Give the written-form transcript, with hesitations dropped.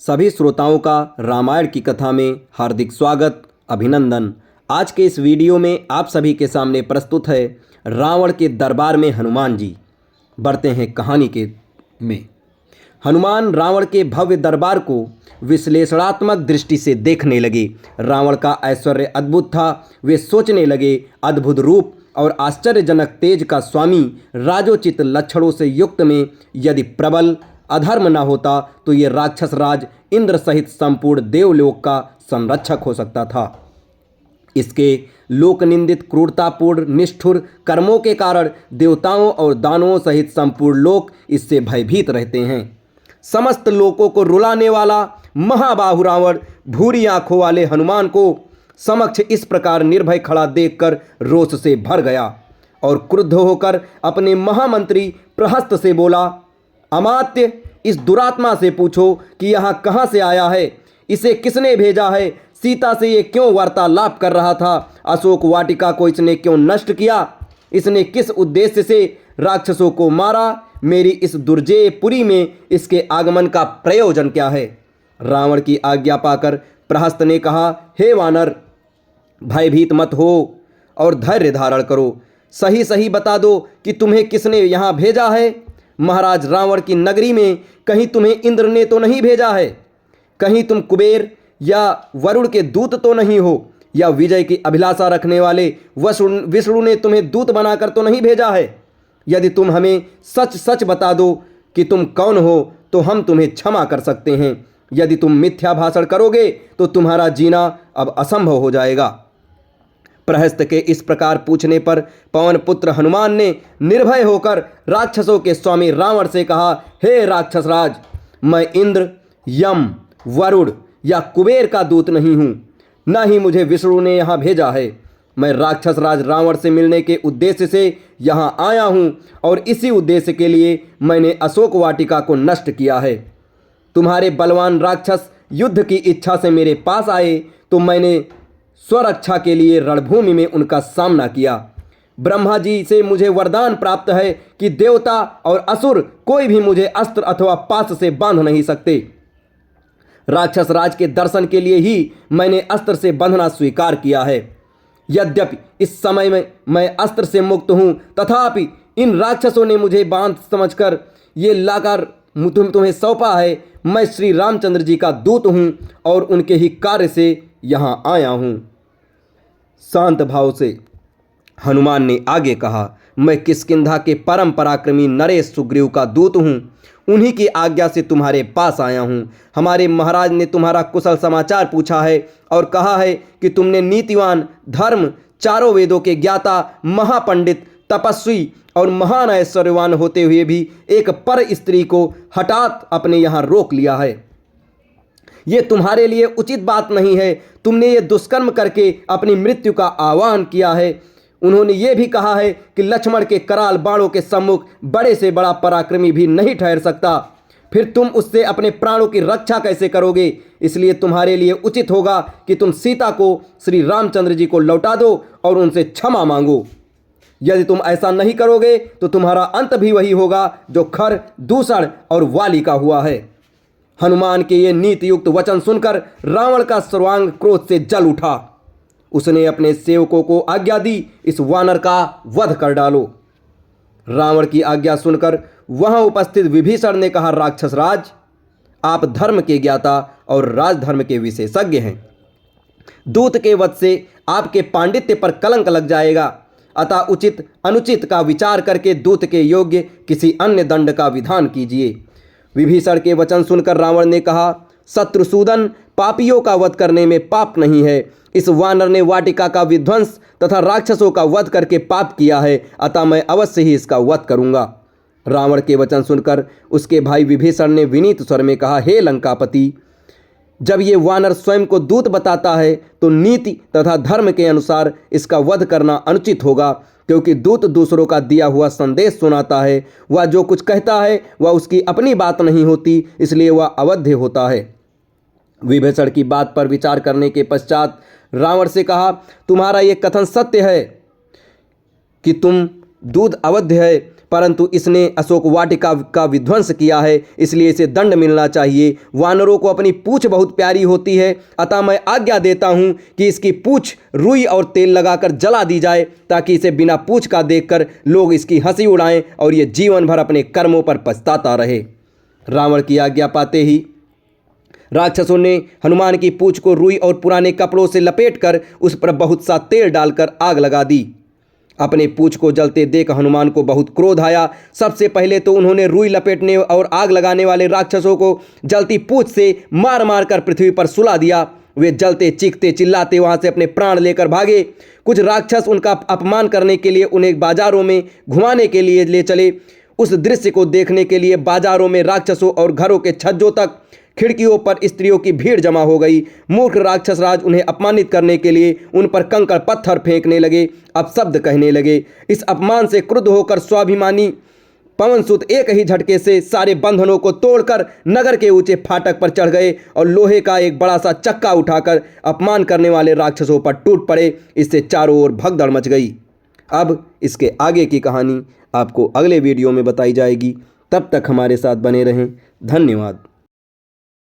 सभी श्रोताओं का रामायण की कथा में हार्दिक स्वागत, अभिनंदन। आज के इस वीडियो में आप सभी के सामने प्रस्तुत है रावण के दरबार में हनुमान जी। बढ़ते हैं कहानी के में। हनुमान रावण के भव्य दरबार को विश्लेषणात्मक दृष्टि से देखने लगे। रावण का ऐश्वर्य अद्भुत था। वे सोचने लगे, अद्भुत रूप और आश्चर्यजनक तेज का स्वामी, राजोचित लक्षणों से युक्त में यदि प्रबल अधर्म न होता तो ये राक्षस राज इंद्र सहित संपूर्ण देवलोक का संरक्षक हो सकता था। इसके लोकनिंदित क्रूरतापूर्ण निष्ठुर कर्मों के कारण देवताओं और दानवों सहित संपूर्ण लोक इससे भयभीत रहते हैं। समस्त लोकों को रुलाने वाला महाबाहु रावण भूरी आंखों वाले हनुमान को समक्ष इस प्रकार निर्भय खड़ा देखकर रोष से भर गया और क्रुद्ध होकर अपने महामंत्री प्रहस्त से बोला, अमात्य, इस दुरात्मा से पूछो कि यहाँ कहाँ से आया है, इसे किसने भेजा है, सीता से ये क्यों वार्तालाप कर रहा था, अशोक वाटिका को इसने क्यों नष्ट किया, इसने किस उद्देश्य से राक्षसों को मारा, मेरी इस दुर्जेय पुरी में इसके आगमन का प्रयोजन क्या है। रावण की आज्ञा पाकर प्रहस्त ने कहा, हे वानर, भयभीत मत हो और धैर्य धारण करो। सही सही बता दो कि तुम्हें किसने यहाँ भेजा है। महाराज रावण की नगरी में कहीं तुम्हें इंद्र ने तो नहीं भेजा है, कहीं तुम कुबेर या वरुण के दूत तो नहीं हो, या विजय की अभिलाषा रखने वाले विष्णु ने तुम्हें दूत बनाकर तो नहीं भेजा है। यदि तुम हमें सच सच बता दो कि तुम कौन हो तो हम तुम्हें क्षमा कर सकते हैं। यदि तुम मिथ्या भाषण करोगे तो तुम्हारा जीना अब असंभव हो जाएगा। प्रहस्त के इस प्रकार पूछने पर पवन पुत्र हनुमान ने निर्भय होकर राक्षसों के स्वामी रावण से कहा, हे राक्षस राज, मैं इंद्र, यम, वरुण या कुबेर का दूत नहीं हूँ, न ही मुझे विष्णु ने यहाँ भेजा है। मैं राक्षस राज रावण से मिलने के उद्देश्य से यहाँ आया हूँ और इसी उद्देश्य के लिए मैंने अशोक वाटिका को नष्ट किया है। तुम्हारे बलवान राक्षस युद्ध की इच्छा से मेरे पास आए तो मैंने स्वरक्षा के लिए रणभूमि में उनका सामना किया। ब्रह्मा जी से मुझे वरदान प्राप्त है कि देवता और असुर कोई भी मुझे अस्त्र अथवा पाश से बांध नहीं सकते। राक्षस राज के दर्शन के लिए ही मैंने अस्त्र से बंधना स्वीकार किया है। यद्यपि इस समय में मैं अस्त्र से मुक्त हूँ, तथापि इन राक्षसों ने मुझे बांध समझकर ये लाकर तुम्हें सौंपा है। मैं श्री रामचंद्र जी का दूत हूँ और उनके ही कार्य से यहाँ आया हूँ। शांत भाव से हनुमान ने आगे कहा, मैं किष्किंधा के परम पराक्रमी नरेश सुग्रीव का दूत हूँ, उन्हीं की आज्ञा से तुम्हारे पास आया हूँ। हमारे महाराज ने तुम्हारा कुशल समाचार पूछा है और कहा है कि तुमने नीतिवान, धर्म, चारों वेदों के ज्ञाता, महापंडित, तपस्वी और महान ऐश्वर्यवान होते हुए भी एक पर स्त्री को हठात अपने यहाँ रोक लिया है। ये तुम्हारे लिए उचित बात नहीं है। तुमने ये दुष्कर्म करके अपनी मृत्यु का आह्वान किया है। उन्होंने ये भी कहा है कि लक्ष्मण के कराल बाणों के सम्मुख बड़े से बड़ा पराक्रमी भी नहीं ठहर सकता। फिर तुम उससे अपने प्राणों की रक्षा कैसे करोगे। इसलिए तुम्हारे लिए उचित होगा कि तुम सीता को श्री रामचंद्र जी को लौटा दो और उनसे क्षमा मांगो। यदि तुम ऐसा नहीं करोगे तो तुम्हारा अंत भी वही होगा जो खर, दूषण और वाली का हुआ है। हनुमान के ये नीति युक्त वचन सुनकर रावण का सर्वांग क्रोध से जल उठा। उसने अपने सेवकों को आज्ञा दी, इस वानर का वध कर डालो। रावण की आज्ञा सुनकर वहां उपस्थित विभीषण ने कहा, राक्षस राज, आप धर्म के ज्ञाता और राजधर्म के विशेषज्ञ हैं। दूत के वध से आपके पांडित्य पर कलंक लग जाएगा, अतः उचित अनुचित का विचार करके दूत के योग्य किसी अन्य दंड का विधान कीजिए। विभीषण के वचन सुनकर रावण ने कहा, शत्रुसूदन, पापियों का वध करने में पाप नहीं है। इस वानर ने वाटिका का विध्वंस तथा राक्षसों का वध करके पाप किया है, अतः मैं अवश्य ही इसका वध करूंगा। रावण के वचन सुनकर उसके भाई विभीषण ने विनीत स्वर में कहा, हे लंकापति, जब ये वानर स्वयं को दूत बताता है तो नीति तथा धर्म के अनुसार इसका वध करना अनुचित होगा, क्योंकि दूत दूसरों का दिया हुआ संदेश सुनाता है। वह जो कुछ कहता है वह उसकी अपनी बात नहीं होती, इसलिए वह अवध्य होता है। विभीषण की बात पर विचार करने के पश्चात रावण से कहा, तुम्हारा ये कथन सत्य है कि तुम दूत अवध्य है, परंतु इसने अशोक वाटिका का विध्वंस किया है, इसलिए इसे दंड मिलना चाहिए। वानरों को अपनी पूंछ बहुत प्यारी होती है, अतः मैं आज्ञा देता हूँ कि इसकी पूंछ रुई और तेल लगाकर जला दी जाए, ताकि इसे बिना पूंछ का देखकर लोग इसकी हंसी उड़ाएं और ये जीवन भर अपने कर्मों पर पछताता रहे। रावण की आज्ञा पाते ही राक्षसों ने हनुमान की पूंछ को रुई और पुराने कपड़ों से लपेटकर उस पर बहुत सा तेल डालकर आग लगा दी। अपने पूंछ को जलते देख हनुमान को बहुत क्रोध आया। सबसे पहले तो उन्होंने रुई लपेटने और आग लगाने वाले राक्षसों को जलती पूंछ से मार मार कर पृथ्वी पर सुला दिया। वे जलते चीखते चिल्लाते वहां से अपने प्राण लेकर भागे। कुछ राक्षस उनका अपमान करने के लिए उन्हें बाजारों में घुमाने के लिए ले चले। उस दृश्य को देखने के लिए बाजारों में राक्षसों और घरों के छज्जों तक खिड़कियों पर स्त्रियों की भीड़ जमा हो गई। मूर्ख राक्षस राज उन्हें अपमानित करने के लिए उन पर कंकड़ पत्थर फेंकने लगे, अपशब्द कहने लगे। इस अपमान से क्रुद्ध होकर स्वाभिमानी पवनसुत एक ही झटके से सारे बंधनों को तोड़कर नगर के ऊंचे फाटक पर चढ़ गए और लोहे का एक बड़ा सा चक्का उठाकर अपमान करने वाले राक्षसों पर टूट पड़े। इससे चारों ओर भगदड़ मच गई। अब इसके आगे की कहानी आपको अगले वीडियो में बताई जाएगी। तब तक हमारे साथ बने रहें। धन्यवाद।